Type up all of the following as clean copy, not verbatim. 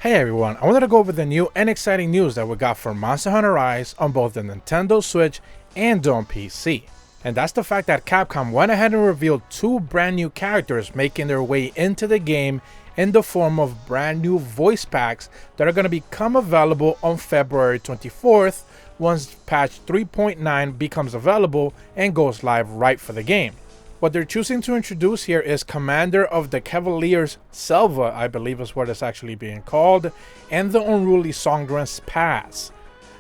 Hey everyone, I wanted to go over the new and exciting news that we got for Monster Hunter Rise on both the Nintendo Switch and on PC. And that's the fact that Capcom went ahead and revealed two brand new characters making their way into the game in the form of brand new voice packs that are going to become available on February 24th once patch 3.9 becomes available and goes live right for the game. What they're choosing to introduce here is Commander of the Cavaliers Selva, I believe is what it's actually being called, and the Unruly Songren's Pass.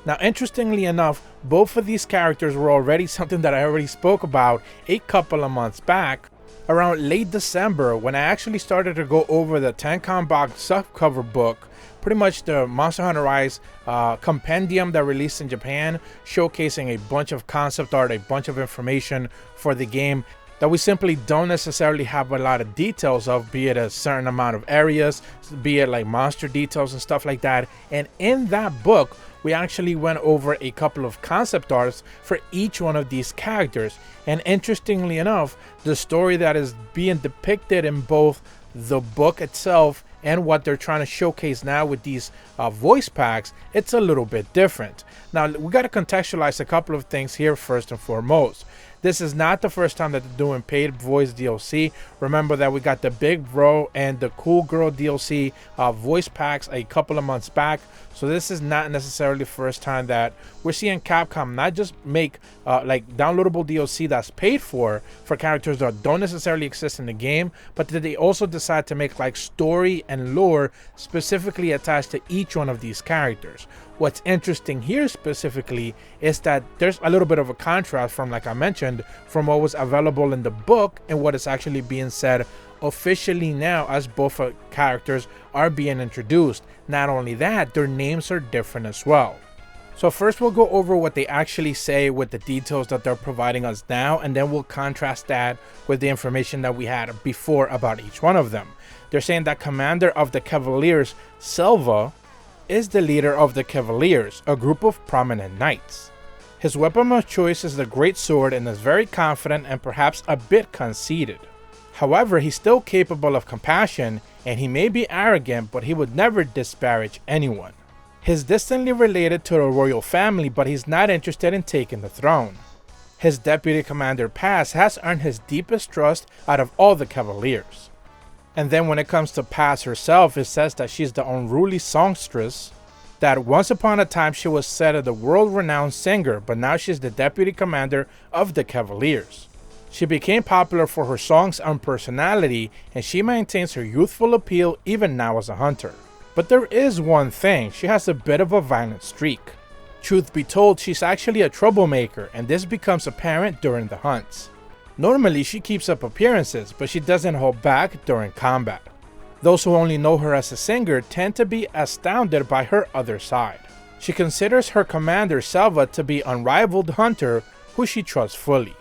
Now, interestingly enough, both of these characters were already something that I already spoke about a couple of months back, around late December, when I actually started to go over the Tenkon box softcover book, pretty much the Monster Hunter Rise compendium that released in Japan, showcasing a bunch of concept art, a bunch of information for the game that we simply don't necessarily have a lot of details of, be it a certain amount of areas, be it like monster details and stuff like that. And in that book, we actually went over a couple of concept arts for each one of these characters. And interestingly enough, the story that is being depicted in both the book itself and what they're trying to showcase now with these voice packs, it's a little bit different. Now, we got to contextualize a couple of things here first and foremost. This is not the first time that they're doing paid voice DLC. Remember that we got the Big Bro and the Cool Girl DLC voice packs a couple of months back. So this is not necessarily the first time that we're seeing Capcom not just make like downloadable DLC that's paid for characters that don't necessarily exist in the game, but that they also decide to make like story and lore specifically attached to each one of these characters. What's interesting here specifically is that there's a little bit of a contrast from, like I mentioned, from what was available in the book and what is actually being said officially now as both characters are being introduced. Not only that, their names are different as well. So first we'll go over what they actually say with the details that they're providing us now, and then we'll contrast that with the information that we had before about each one of them. They're saying that Commander of the Cavaliers Selva is the leader of the Cavaliers, a group of prominent knights. His weapon of choice is the great sword and is very confident and perhaps a bit conceited. However, he's still capable of compassion, and he may be arrogant, but he would never disparage anyone. He's distantly related to the royal family, but he's not interested in taking the throne. His deputy commander Paz has earned his deepest trust out of all the Cavaliers. And then when it comes to Paz herself, it says that she's the unruly songstress, that once upon a time she was said of the world-renowned singer, but now she's the deputy commander of the Cavaliers. She became popular for her songs and personality, and she maintains her youthful appeal even now as a hunter. But there is one thing, she has a bit of a violent streak. Truth be told, she's actually a troublemaker, and this becomes apparent during the hunts. Normally, she keeps up appearances, but she doesn't hold back during combat. Those who only know her as a singer tend to be astounded by her other side. She considers her commander Selva to be an unrivaled hunter who she trusts fully.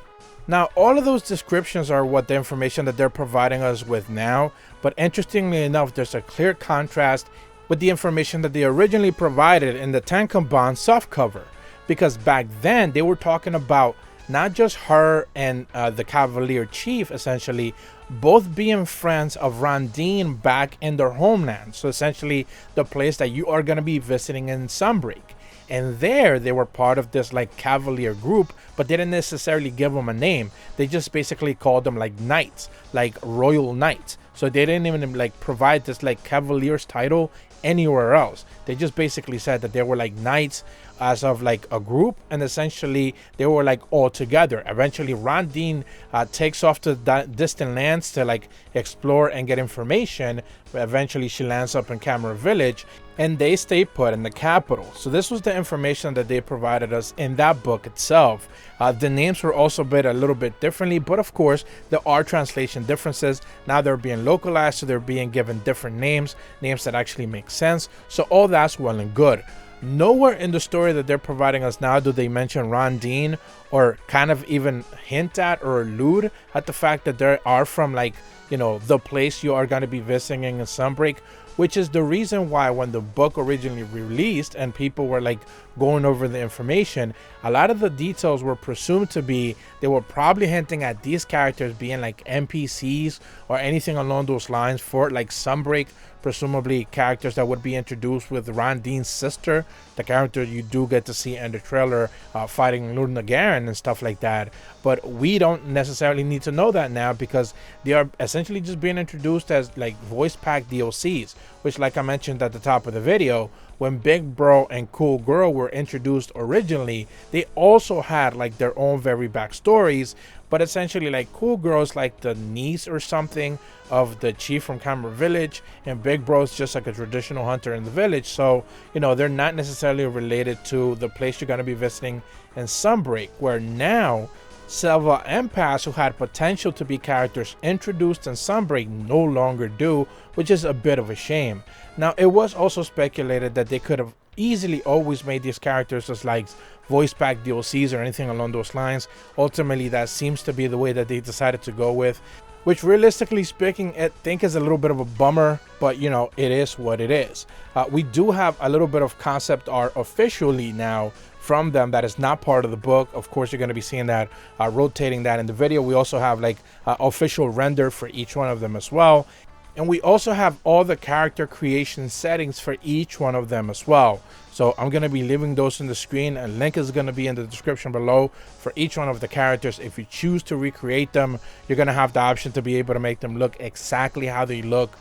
Now, all of those descriptions are what the information that they're providing us with now, but interestingly enough, there's a clear contrast with the information that they originally provided in the Tenkon softcover, because back then they were talking about not just her and the Cavalier Chief, essentially, both being friends of Rondine back in their homeland. So essentially, the place that you are going to be visiting in Sunbreak. And there, they were part of this like Cavalier group, but they didn't necessarily give them a name. They just basically called them like knights, like royal knights. So they didn't even like provide this like Cavalier's title anywhere else. They just basically said that they were like knights as of like a group, and essentially they were like all together. Eventually Rondine takes off to distant lands to like explore and get information, but eventually she lands up in Camera Village and they stay put in the capital. So this was the information that they provided us in that book itself. The names were also a little bit differently, but of course there are translation differences. Now they're being localized, so they're being given different names that actually make sense. So all that's well and good. Nowhere in the story that they're providing us now do they mention Rondine or kind of even hint at or allude at the fact that they are from like the place you are going to be visiting in Sunbreak, which is the reason why when the book originally released and people were like going over the information, a lot of the details were presumed to be, they were probably hinting at these characters being like NPCs or anything along those lines for like Sunbreak, presumably characters that would be introduced with Rondine's sister, the character you do get to see in the trailer fighting Lord Nagarin and stuff like that. But we don't necessarily need to know that now, because they are essentially just being introduced as like voice pack DLCs, which, like I mentioned at the top of the video, when Big Bro and Cool Girl were introduced originally, they also had like their own very backstories. But essentially, like, Cool Girl's like the niece or something of the chief from Camera Village, and Big Bro's just like a traditional hunter in the village. So, they're not necessarily related to the place you're going to be visiting in Sunbreak, where now Selva and Paz, who had potential to be characters introduced in Sunbreak, no longer do, which is a bit of a shame. Now, it was also speculated that they could have easily always made these characters as like voice pack DLCs or anything along those lines. Ultimately, that seems to be the way that they decided to go with, which realistically speaking, I think is a little bit of a bummer, but it is what it is. We do have a little bit of concept art officially now from them that is not part of the book. Of course, you're going to be seeing that, rotating that in the video. We also have like official render for each one of them as well. And we also have all the character creation settings for each one of them as well. So I'm going to be leaving those on the screen. A link is going to be in the description below for each one of the characters. If you choose to recreate them, you're going to have the option to be able to make them look exactly how they look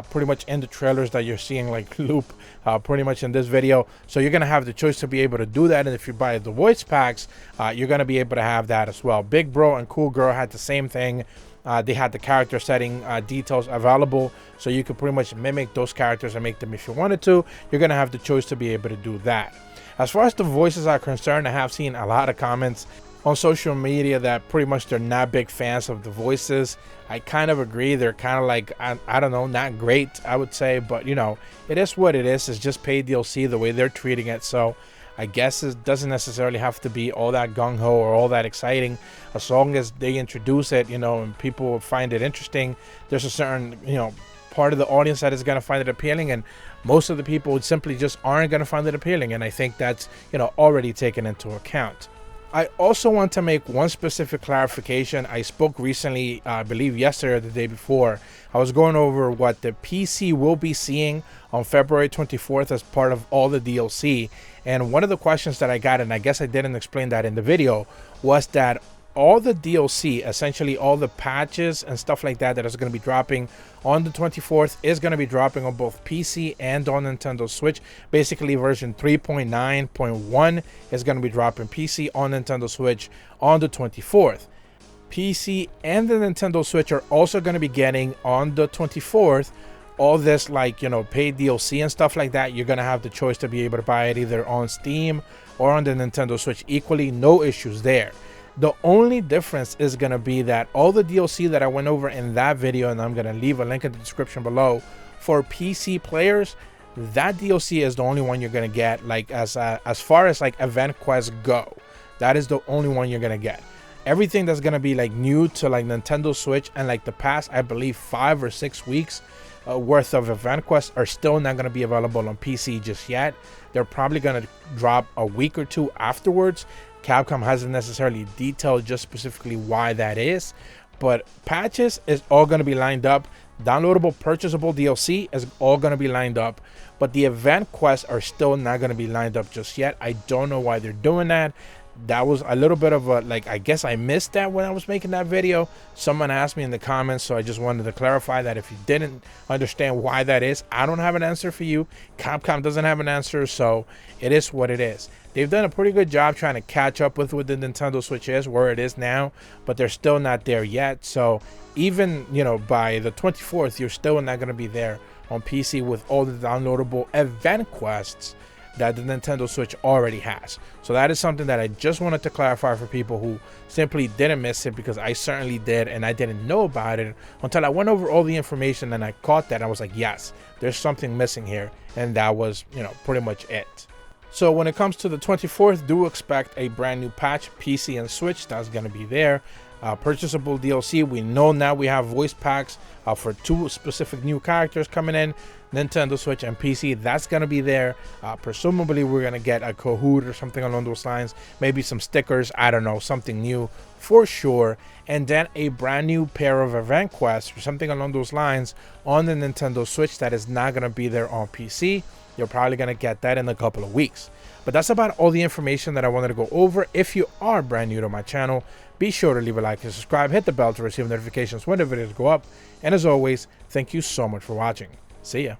pretty much in the trailers that you're seeing like loop pretty much in this video. So you're going to have the choice to be able to do that. And if you buy the voice packs, you're going to be able to have that as well. Big Bro and Cool Girl had the same thing. They had the character setting details available, so you could pretty much mimic those characters and make them if you wanted to. You're going to have the choice to be able to do that. As far as the voices are concerned, I have seen a lot of comments on social media that pretty much they're not big fans of the voices. I kind of agree. They're kind of like, I don't know, not great, I would say. But, it is what it is. It's just paid DLC the way they're treating it. So I guess it doesn't necessarily have to be all that gung-ho or all that exciting. As long as they introduce it, and people find it interesting, there's a certain, part of the audience that is going to find it appealing, and most of the people simply just aren't going to find it appealing. And I think that's, already taken into account. I also want to make one specific clarification. I spoke recently, I believe yesterday or the day before. I was going over what the PC will be seeing on February 24th as part of all the DLC. And one of the questions that I got, and I guess I didn't explain that in the video, was that all the DLC, essentially all the patches and stuff like that that is going to be dropping on the 24th is going to be dropping on both PC and on Nintendo Switch. Basically version 3.9.1 is going to be dropping PC on Nintendo Switch on the 24th. PC and the Nintendo Switch are also going to be getting on the 24th all this like paid DLC and stuff like that. You're going to have the choice to be able to buy it either on Steam or on the Nintendo Switch equally. No issues there. The only difference is going to be that all the DLC that I went over in that video, and I'm going to leave a link in the description below, for PC players, that DLC is the only one you're going to get, like as far as like event quests go. That is the only one you're going to get. Everything that's going to be like new to like Nintendo Switch and like the past, I believe 5 or 6 weeks worth of event quests are still not going to be available on PC just yet. They're probably going to drop a week or two afterwards. Capcom hasn't necessarily detailed just specifically why that is, but patches is all going to be lined up. Downloadable purchasable DLC is all going to be lined up, but the event quests are still not going to be lined up just yet. I don't know why they're doing that. That was a little bit of a, like, I guess I missed that when I was making that video. Someone asked me in the comments, so I just wanted to clarify that if you didn't understand why that is, I don't have an answer for you. Capcom doesn't have an answer, so it is what it is. They've done a pretty good job trying to catch up with what the Nintendo Switch is, where it is now, but they're still not there yet. So even, by the 24th, you're still not going to be there on PC with all the downloadable event quests that the Nintendo Switch already has. So that is something that I just wanted to clarify for people who simply didn't miss it, because I certainly did, and I didn't know about it until I went over all the information and I caught that. I was like, yes, there's something missing here, and that was, pretty much it. So when it comes to the 24th, do expect a brand new patch, PC and Switch. That's going to be there. purchasable DLC. We know now we have voice packs for 2 specific new characters coming in, Nintendo Switch and PC. That's going to be there. Presumably we're going to get a Kahoot or something along those lines, maybe some stickers, I don't know, something new for sure, and then a brand new pair of event quests or something along those lines on the Nintendo Switch that is not going to be there on PC. You're probably going to get that in a couple of weeks. But that's about all the information that I wanted to go over. If you are brand new to my channel, be sure to leave a like and subscribe, hit the bell to receive notifications when the videos go up, and as always, thank you so much for watching. See ya.